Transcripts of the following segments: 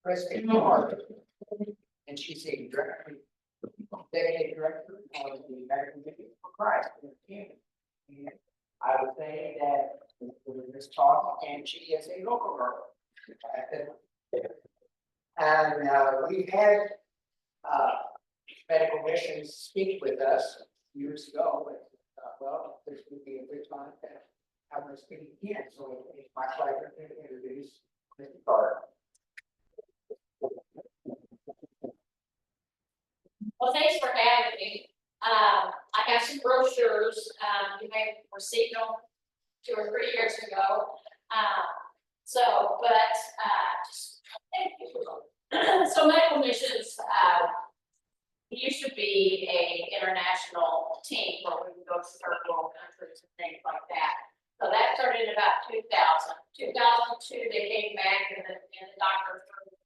President Hart, and she's a director, deputy director of the American Mission for Christ in Canada. And I would say that this talk, and she is a local girl. And we've had medical missions speak with us years ago, but well, this would be a good time to have her speak again. So it's my pleasure to introduce Mr. Carter. Well, thanks for having me. I have some brochures. You may have received them 2 or 3 years ago. So medical missions used to be a international team where we would go to third world countries and things like that. So that started in about 2000. 2002, they came back and the doctor started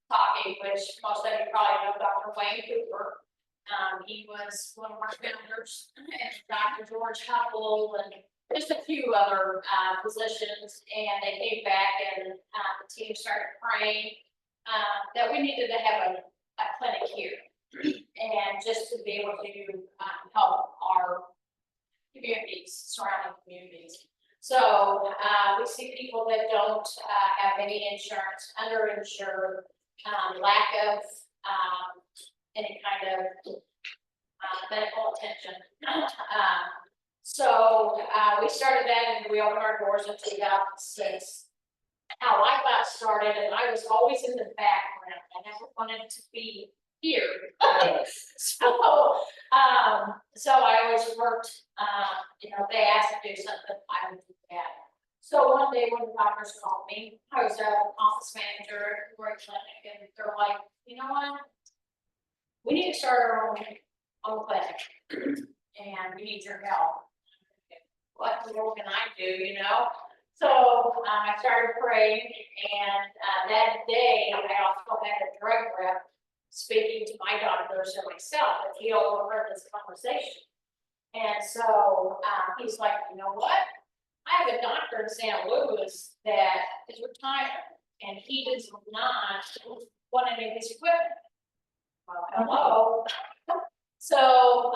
talking, which most of you probably know Dr. Wayne Cooper. He was one of our founders, and Dr. George Hubbell, and just a few other physicians. And they came back, and the team started praying that we needed to have a clinic here, and just to be able to help our communities, surrounding communities. So we see people that don't have any insurance, underinsured, lack of any kind of medical attention. So we started that, and we opened our doors in 2006. How I got started, and I was always in the background. I never wanted to be here. So I always worked, they asked me to do something, I would do that. So one day when the doctors called me, I was an office manager at Roy Clinic, and they're like, you know what? We need to start our own clinic, and we need your help. What the world can I do, So I started praying, and that day I also had a drug rep speaking to my doctors and myself, and he overheard this conversation. And so he's like, you know what? I have a doctor in St. Louis that is retired, and he does not want any of his equipment. Well, hello. So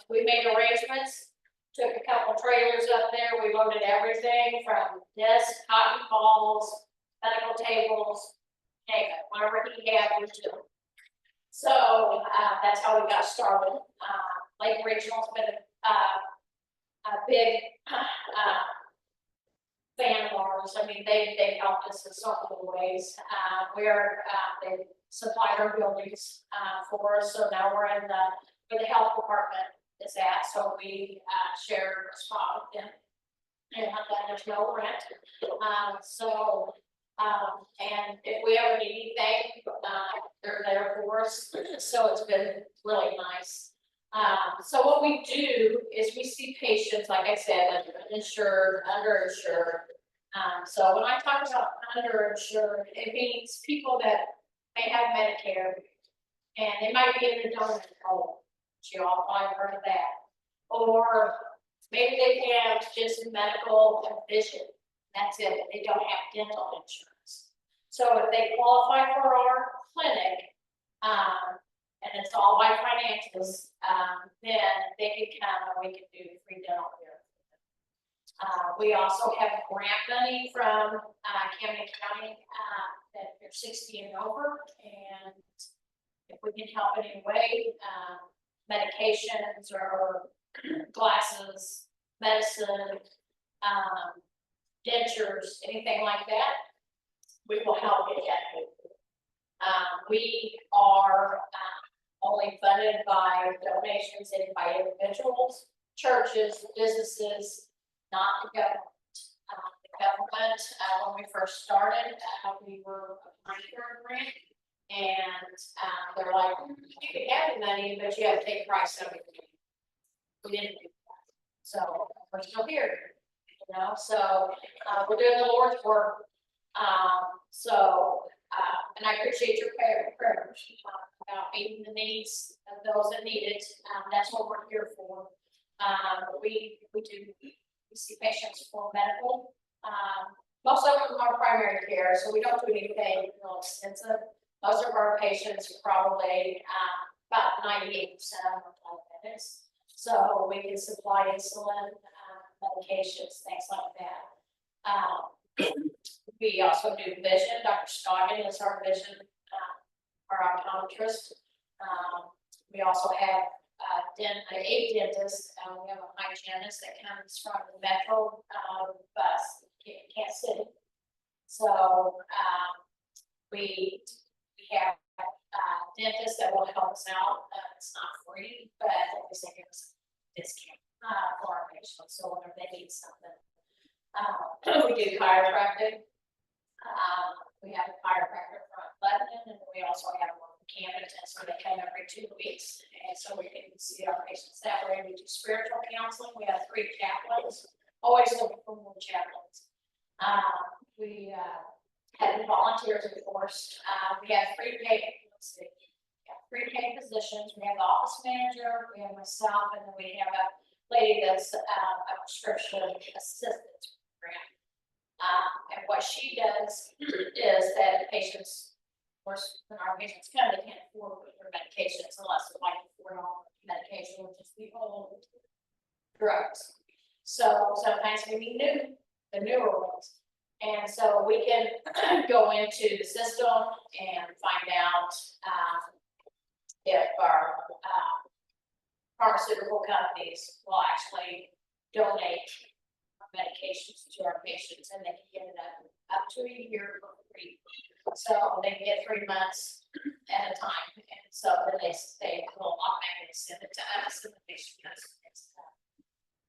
we made arrangements, took a couple trailers up there. We loaded everything from desks, cotton balls, medical tables, whatever he had, we took. So that's how we got started. Lake Regional's been a big fan of ours. I mean, they helped us in so many ways. They supplied our buildings for us. So now we're in where the health department is at. So we share a spot with them, and there's no rent. And if we ever need anything, they're there for us. So it's been really nice. So what we do is we see patients, like I said, that are insured, underinsured. So when I talk about underinsured, it means people that may have Medicare, and they might be in the donut hole. You all probably heard of that. Or maybe they have just medical and vision. That's it. They don't have dental insurance. So if they qualify for our clinic, and it's all by financials, then they can come and we can do free dental care. We also have grant money from Camden County that they're 60 and over, and if we can help in any way, medications or glasses, medicine, dentures, anything like that, we will help you get. We are only funded by donations and by individuals, churches, businesses, not the government. The government, when we first started, we were applying for a grant, and they're like, you can have the money, but you have to take price of it. We didn't do that. So we're still here, so we're doing the Lord's work. And I appreciate your prayers about meeting the needs of those that need it. That's what we're here for. We see patients for medical Most of them are primary care, so we don't do anything real extensive. Most of our patients are probably, about 98% of them are diabetics. So we can supply insulin, medications, things like that. We also do vision. Dr. Scoggin is our vision, our optometrist. We also have a dentist. We have a hygienist that comes from the Metro bus, Kansas City. So we have dentists that will help us out. It's not free, but they say give us a discount for our patients. So whenever they need something, we do chiropractic. We have a chiropractor from Lebanon, and we also have one from Camden, so they come every 2 weeks, and so we can see our patients that way. We do spiritual counseling. We have 3 chaplains, always looking for more chaplains. We have volunteers, of course. We have 3 paid, let's see, we have 3 paid positions. We have the office manager, we have myself, and then we have a lady that's a prescription assistant program. And what she does is that patients, of course, when our patients come, they can't afford their medications unless they're like $4 medication, which is the old drugs. So sometimes we need the newer ones. And so we can go into the system and find out if our pharmaceutical companies will actually donate medications to our patients, and they can get it up to a year for free. So they can get 3 months at a time, and so then they will automatically send it to us, and the patient does it.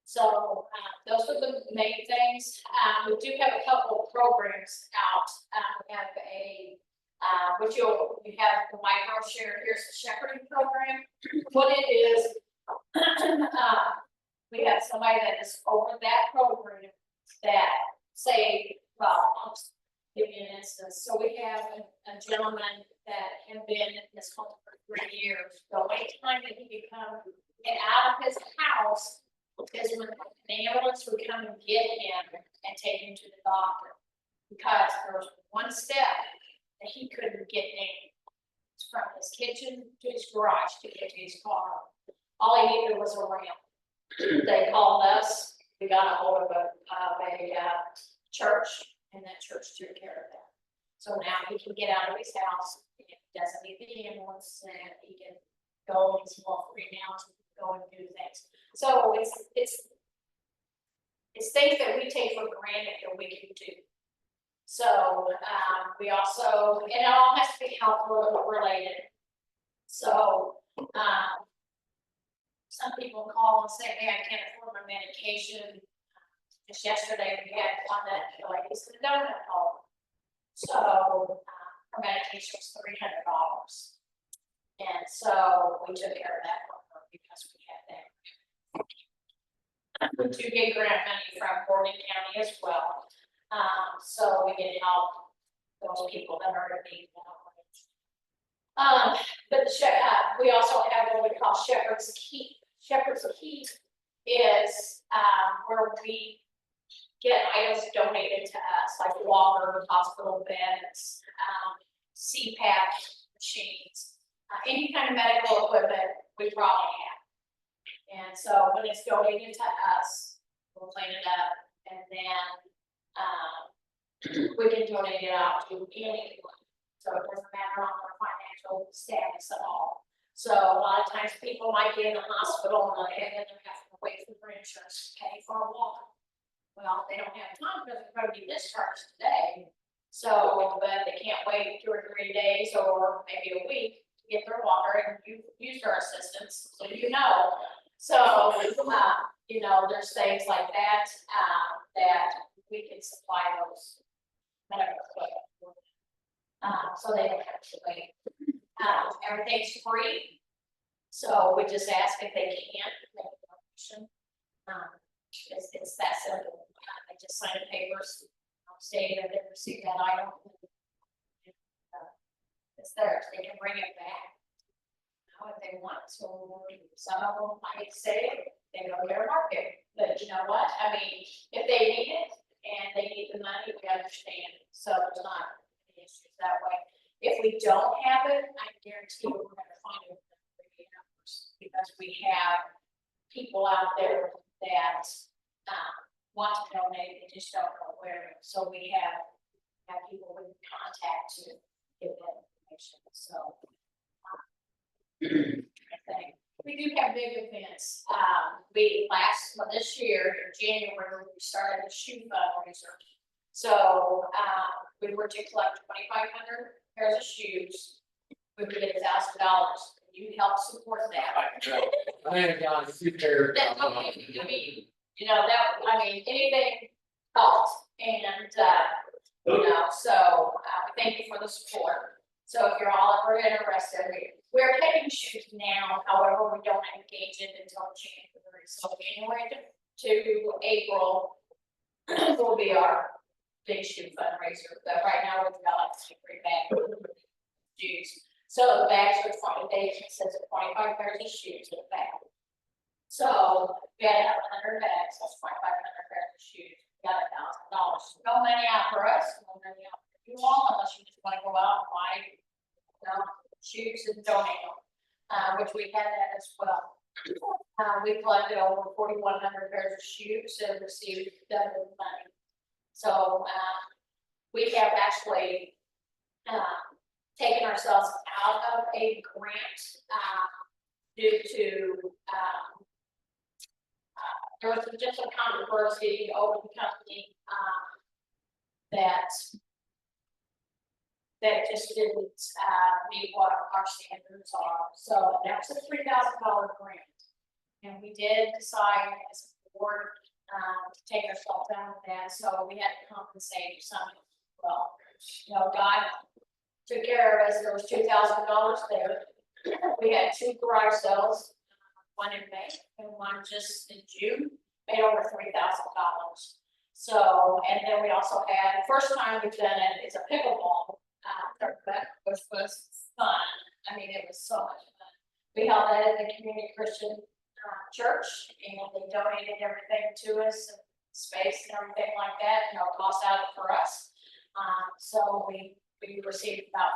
So those are the main things. We do have a couple of programs out. We have you have the micro share. Here's the shepherding program. What it is, we have somebody that is over that program that say, well, I'll just give you an instance. So we have a gentleman that has been in this home for 3 years. The wait time that he can come get out of his house is when an ambulance would come and get him and take him to the doctor, because there was one step that he couldn't get in from his kitchen to his garage to get to his car. All he needed was a ramp. They called us. We got a hold of a church, and that church took care of that. So now he can get out of his house. He doesn't need the ambulance, and he can go. He's more free now to go and do things. So it's things that we take for granted that we can do. So we also, and it all has to be health related. So some people call and say, hey, I can't afford my medication. Just yesterday we had one that ladies in the donut hole. So her medication was $300. And so we took care of that for her because we had that. We do get grant money from Gordon County as well. So we can help those people that are in need. But we also have what we call Shepherd's Keep. Shepherd's Keep is where we get items donated to us, like walkers, hospital beds, CPAP machines, any kind of medical equipment we probably have. And so when it's donated to us, we'll clean it up, and then we can donate it out to anyone. So it doesn't matter on our financial status at all. So a lot of times people might be in the hospital and they're having to wait for their insurance to pay for a walk. Well, they don't have time because they're going to be discharged today. So, but they can't wait 2 or 3 days or maybe a week to get their walker, and you use their assistance, so you know. So, there's things like that that we can supply those medical equipment. So they don't have to wait. Everything's free. So we just ask if they can make a donation. It's that simple. They just sign papers stating that they received that item. It's theirs. They can bring it back if they want. So some of them might say they go to their market. But you know what? I mean, if they need it and they need the money, we understand. want to donate, they just don't know where, so we have people we can contact to give that information, so. I think we do have big events, this year in January, we started a shoe fundraiser. So, we were to collect 2,500 pairs of shoes, we would get $1,000, you help support that. I ain't got a few pairs. That, okay, I mean, anything helps, and, so, thank you for the support. So if you're all ever interested, we're taking shoes now, however, we don't engage it until January, so January to April will be our big shoe fundraiser, but right now we've got like 3 bags of shoes. So the bags are 20 days, it says 25 pairs of shoes in the bag. So we had 100 bags, that's 2,500 pairs of shoes, we got $1,000. No money out for us, no money out for you all, unless you just want to go out and buy, shoes and donate them, which we had that as well. We collected over 4,100 pairs of shoes and received double money. So we have actually taken ourselves out of a grant due to there was just some controversy over the company that just didn't meet what our standards are. So that was a $3,000 grant, and we did decide as a board to take ourselves out of that. So we had to compensate some. Well, God took care of us. There was $2,000 there. We had 2 garage sales, one in May and one just in June, made over $3,000. So, and then we also had, the first time we've done it, it's a pickleball tournament, which was fun. I mean, it was so much fun. We held that at the Community Christian Church, and they donated everything to us, and space and everything like that, cost out for us. So we received about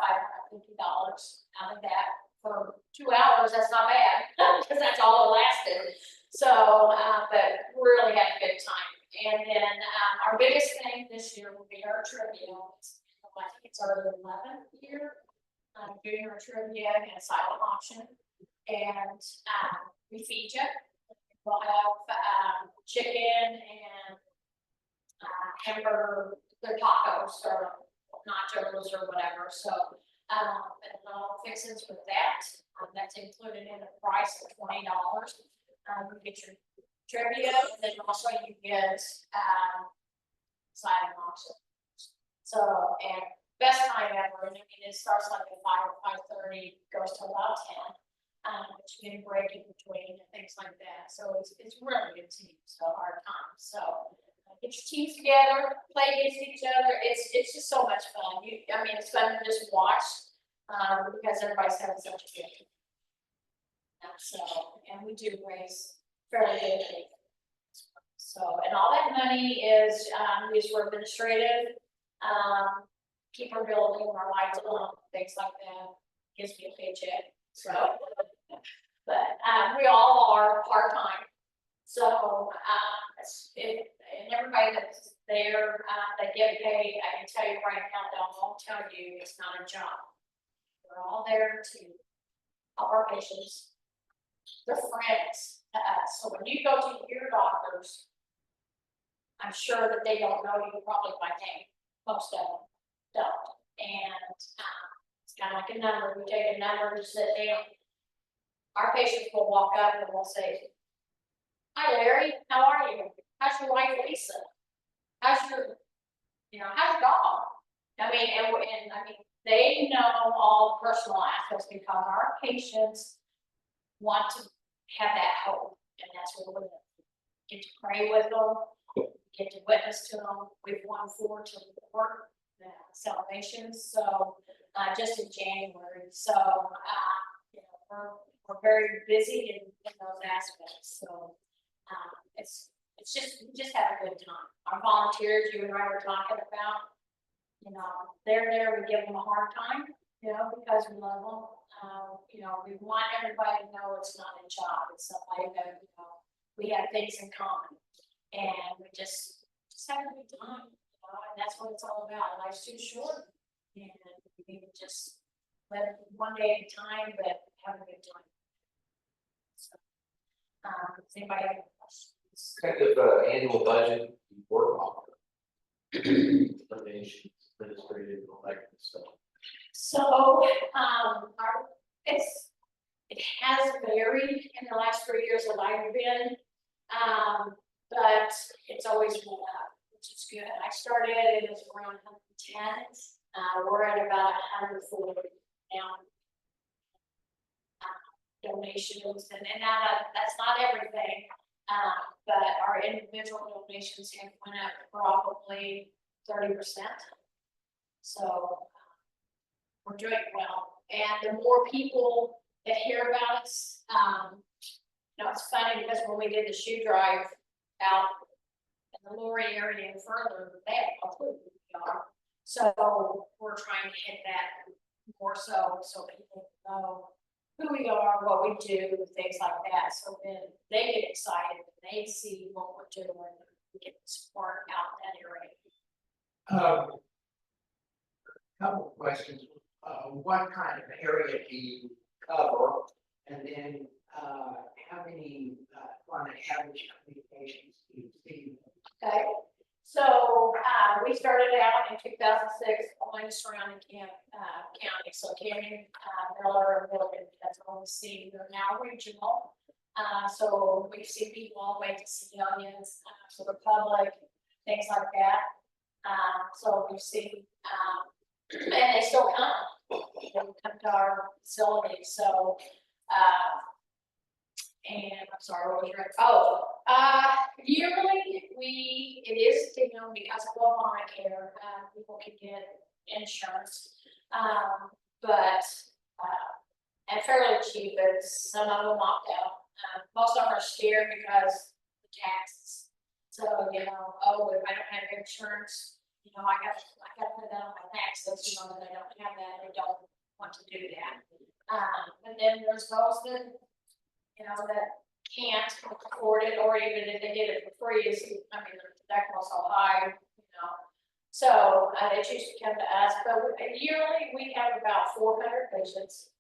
$550 out of that for 2 hours. That's not bad, because that's all it lasted. So, but we really had a good time. And then our biggest thing this year will be our trivia. I think it's our 11th year doing our trivia and a silent auction. And we feed you. We'll have chicken and hamburger, their tacos or nachos or whatever. So, and all fixings with that. That's included in the price of $20. You get your trivia, and then also you get silent auction. So, and best time ever. I mean, it starts like at 5 or 5:30, goes to about 10. But you can break in between and things like that. So it's really good team. So hard time. So get your teams together, play against each other. It's just so much fun. It's fun to just watch because everybody's having such a good time. So, and we do raise fairly good. So, and all that money is used for administrative. Keep our building, our lights on, things like that. Gives me a paycheck. So, but we all are part-time. So, and everybody that's there, they get paid. I can tell you right now, I won't tell you it's not a job. We're all there to help our patients. They're friends to us. So when you go to your doctors, I'm sure that they don't know you probably by name. Most of them don't. And it's kind of like a number. We take a number and sit down. Our patients will walk up and will say, "Hi Larry, how are you? How's your wife Lisa? How's your dog?" They know all personal aspects because our patients want to have that hope, and that's what we get to pray with them, get to witness to them. We've won 4 to 4 salvations, so just in January. So we're very busy in those aspects. So it's just have a good time. Our volunteers, you and I were talking about, they're there. We give them a hard time, because we love them. We want everybody to know it's not a job. It's somebody that we have things in common. And we just have a good time, and that's what it's all about. Life's too short, and we need to just let it one day at a time, but have a good time. So, does anybody have any questions? Kind of annual budget you work on. Donations, administrative, all that kind of stuff. So, it has varied in the last 3 years that I've been, but it's always went up, which is good. I started, it was around 110, we're at about 140 now. Donations, and now that's not everything, but our individual donations have went up probably 30%. So we're doing well, and the more people that hear about us, it's funny because when we did the shoe drive out in the Lori area and further, they had no clue who we are. So we're trying to hit that more so people know who we are, what we do, things like that. So then they get excited and they see what we're doing, we get support out in that area. Couple questions. What kind of area do you cover? And then, how many, on an average, how many patients do you see? Okay, so we started out in 2006 on the surrounding county, so Canyon, Miller, and Milligan, that's all we see. We're now regional, so we see people all the way to civilians, so the public, things like that. So we see, and they still come. They come to our facility. So, and I'm sorry, what was your, yearly, it is, because of Obamacare, people can get insurance, but, and fairly cheap, but some of them opt out. Most of them are scared because the taxes. So, if I don't have insurance, I got to put that on my taxes, that I don't have that, they don't want to do that. And then there's those that, that can't afford it, or even if they get it for free, the deductible's so high, So they choose to come to us, but yearly we have about 400 patients.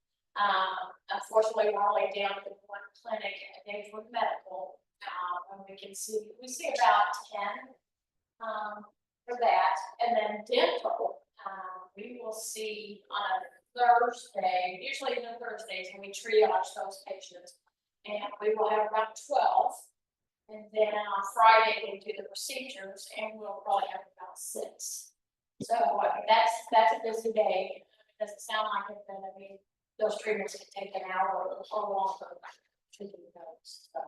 Unfortunately, we're only down to one clinic a day for medical. And we see about 10 for that, and then dental, we will see on a Thursday, usually on Thursdays, and we triage those patients, and we will have about 12, and then on Friday we do the procedures, and we'll probably have about 6. So that's a busy day. It doesn't sound like it, but those treatments can take an hour or longer to do those. So.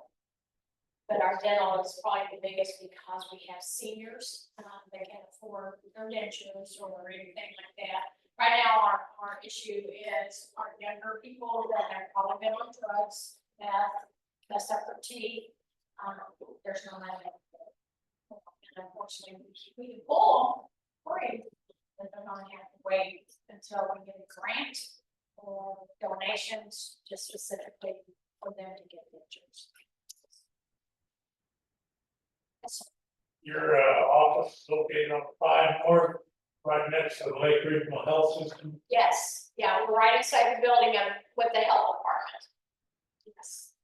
But our dental is probably the biggest because we have seniors that can't afford their dentures or anything like that. Right now, our issue is our younger people that have probably been on drugs, messed up their teeth. There's no money. And unfortunately, we can pull them free, but they're going to have to wait until we get a grant or donations just specifically for them to get dentures. Your office is located on 5 North, right next to the Lake Regional Health System. Yes, yeah, we're right inside the building with the health department. Yes.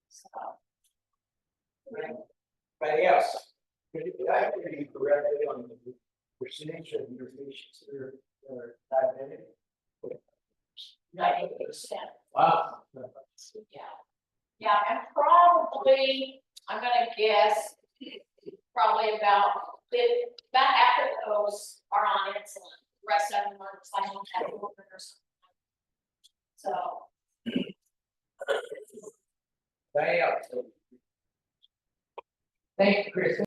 So. Anybody else? Did I hear you correctly on the percentage of your patients that are diabetic? 90%. Wow. Yeah, and probably, I'm gonna guess, probably about half of those are on insulin. The rest of them are cyclopentazole or something. So. Anybody else? Thank you, Chris.